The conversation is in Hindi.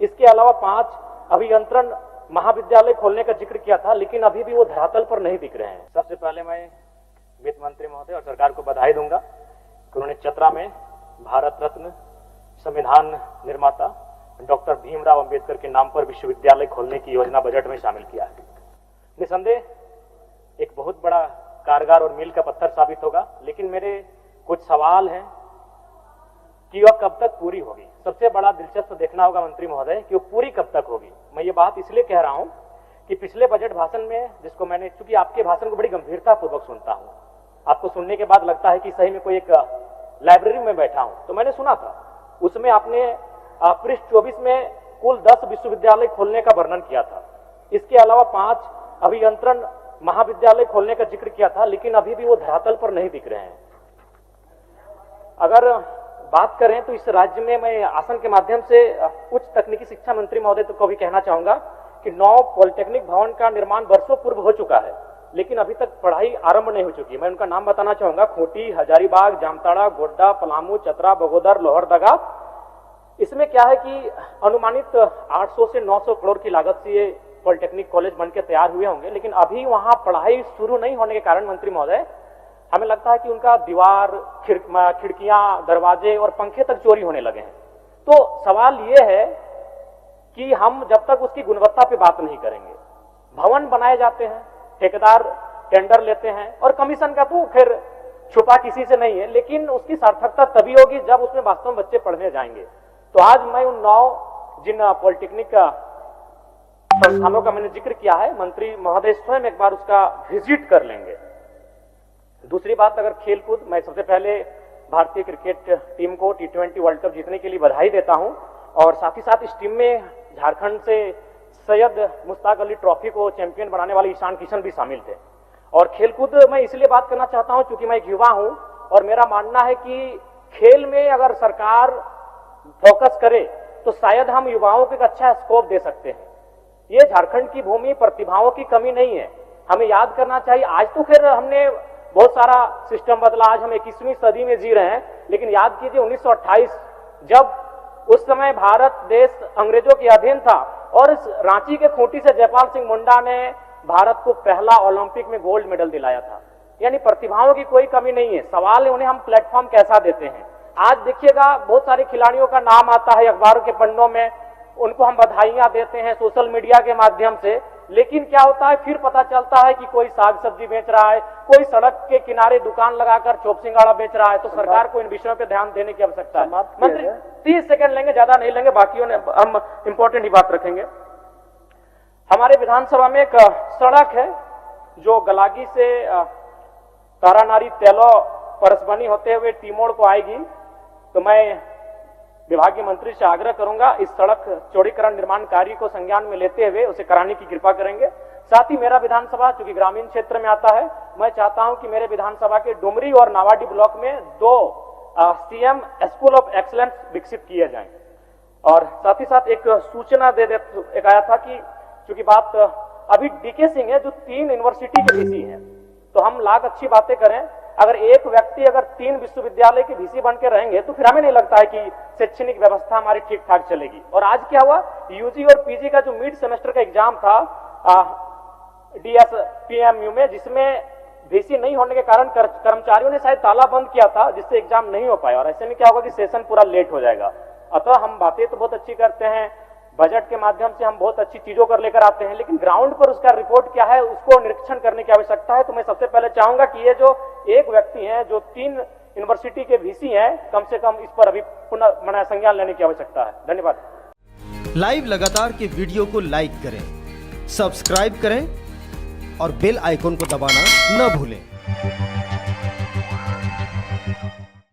इसके अलावा 5 अभियंत्रण महाविद्यालय खोलने का जिक्र किया था, लेकिन अभी भी वो धरातल पर नहीं दिख रहे हैं। सबसे पहले मैं वित्त मंत्री महोदय और सरकार को बधाई दूंगा कि उन्होंने चतरा में भारत रत्न संविधान निर्माता डॉक्टर भीमराव अंबेडकर के नाम पर विश्वविद्यालय खोलने की योजना बजट में शामिल किया है। निसंदेह एक बहुत बड़ा कारगर और मील का पत्थर साबित होगा, लेकिन मेरे कुछ सवाल हैं कि वह कब तक पूरी होगी। सबसे बड़ा दिलचस्प देखना होगा मंत्री महोदय कि वो पूरी कब तक होगी। मैं ये बात इसलिए कह रहा हूं कि पिछले बजट भाषण में, जिसको मैंने, चूंकि आपके भाषण को बड़ी गंभीरता पूर्वक सुनता हूं, आपको सुनने के बाद लगता है कि सही में कोई एक लाइब्रेरी में बैठा हूं, तो मैंने सुना था उसमें आपने पृष्ठ 24 में कुल 10 विश्वविद्यालय खोलने का वर्णन किया था। इसके अलावा 5 अभियंत्रण महाविद्यालय खोलने का जिक्र किया था, लेकिन अभी भी वो धरातल पर नहीं दिख रहे हैं। अगर बात करें तो इस राज्य में मैं आसन के माध्यम से उच्च तकनीकी शिक्षा मंत्री महोदय को भी कहना चाहूंगा कि 9 पॉलिटेक्निक भवन का निर्माण वर्षों पूर्व हो चुका है, लेकिन अभी तक पढ़ाई आरंभ नहीं हो चुकी। मैं उनका नाम बताना चाहूंगा: खूंटी, हजारीबाग, जामताड़ा, गोड्डा, पलामू, चतरा, बगोदर, लोहरदगा। इसमें क्या है कि अनुमानित 800 से 900 करोड़ की लागत से ये पॉलिटेक्निक कॉलेज बनकर तैयार हुए होंगे, लेकिन अभी वहां पढ़ाई शुरू नहीं होने के कारण मंत्री महोदय हमें लगता है कि उनका दीवार, खिड़कियां, दरवाजे और पंखे तक चोरी होने लगे हैं। तो सवाल ये है कि हम जब तक उसकी गुणवत्ता पे बात नहीं करेंगे, भवन बनाए जाते हैं, ठेकेदार टेंडर लेते हैं और कमीशन का तो फिर छुपा किसी से नहीं है, लेकिन उसकी सार्थकता तभी होगी जब उसमें वास्तव में बच्चे पढ़ने जाएंगे। तो आज मैं उन 9 जिन पॉलिटेक्निक संस्थानों का मैंने जिक्र किया है, मंत्री महोदय स्वयं एक बार उसका विजिट कर लेंगे। दूसरी बात, अगर खेलकूद, मैं सबसे पहले भारतीय क्रिकेट टीम को T20 वर्ल्ड कप जीतने के लिए बधाई देता हूं और साथ ही साथ इस टीम में झारखंड से सैयद मुश्ताक अली ट्रॉफी को चैंपियन बनाने वाले ईशान किशन भी शामिल थे। और खेलकूद मैं इसलिए बात करना चाहता हूं क्योंकि मैं एक युवा हूं और मेरा मानना है कि खेल में अगर सरकार फोकस करे तो शायद हम युवाओं को एक अच्छा स्कोप दे सकते हैं। ये झारखंड की भूमि प्रतिभाओं की कमी नहीं है, हमें याद करना चाहिए। आज तो खैर हमने बहुत सारा सिस्टम बदला, आज हम 21वीं सदी में जी रहे हैं, लेकिन याद कीजिए 1928 जब उस समय भारत देश अंग्रेजों के अधीन था और इस रांची के खूंटी से जयपाल सिंह मुंडा ने भारत को पहला ओलंपिक में गोल्ड मेडल दिलाया था। यानी प्रतिभाओं की कोई कमी नहीं है, सवाल है उन्हें हम प्लेटफॉर्म कैसा देते हैं। आज देखिएगा बहुत सारे खिलाड़ियों का नाम आता है अखबारों के पन्नों में, उनको हम बधाइयां देते हैं सोशल मीडिया के माध्यम से, लेकिन क्या होता है फिर पता चलता है कि कोई साग सब्जी बेच रहा है, कोई सड़क के किनारे दुकान लगाकर चोप सिंगाड़ा बेच रहा है। तो सरकार को इन विषयों पर ध्यान देने की आवश्यकता है। मंत्री 30 सेकंड लेंगे, ज्यादा नहीं लेंगे, बाकियों ने हम इंपॉर्टेंट ही बात रखेंगे। हमारे विधानसभा में एक सड़क है जो गलागी से तारानारी तेलो परसबनी होते हुए टीमोड़ को आएगी, तो मैं विभागीय मंत्री से आग्रह करूंगा इस सड़क चौड़ीकरण निर्माण कार्य को संज्ञान में लेते हुए उसे कराने की कृपा करेंगे। साथ ही मेरा विधानसभा चूंकि ग्रामीण क्षेत्र में आता है, मैं चाहता हूं कि मेरे विधानसभा के डुमरी और नावाडी ब्लॉक में 2 CM स्कूल ऑफ एक्सीलेंस विकसित किए जाएं। और साथ ही साथ एक सूचना एक आया था कि चूंकि बात अभी DK सिंह है जो 3 यूनिवर्सिटी के VC हैं, तो हम लाख अच्छी बातें करें, अगर एक व्यक्ति अगर 3 विश्वविद्यालय के VC बन के रहेंगे तो फिर हमें नहीं लगता है कि शैक्षणिक व्यवस्था हमारी ठीक ठाक चलेगी। और आज क्या हुआ, UG और PG का जो मिड सेमेस्टर का एग्जाम था DSPMU में, जिसमें VC नहीं होने के कारण कर्मचारियों ने शायद ताला बंद किया था, जिससे एग्जाम नहीं हो पाया। और ऐसे में क्या होगा कि सेशन पूरा लेट हो जाएगा। अतः हम बातें तो बहुत अच्छी करते हैं, बजट के माध्यम से हम बहुत अच्छी चीजों कर लेकर आते हैं, लेकिन ग्राउंड पर उसका रिपोर्ट क्या है उसको निरीक्षण करने की आवश्यकता है। तो मैं सबसे पहले चाहूंगा कि ये जो एक व्यक्ति हैं जो 3 यूनिवर्सिटी के VC हैं, कम से कम इस पर अभी पुनः संज्ञान लेने की आवश्यकता है। धन्यवाद। लाइव लगातार के वीडियो को लाइक करें, सब्सक्राइब करें और बेल आइकन को दबाना न भूलें।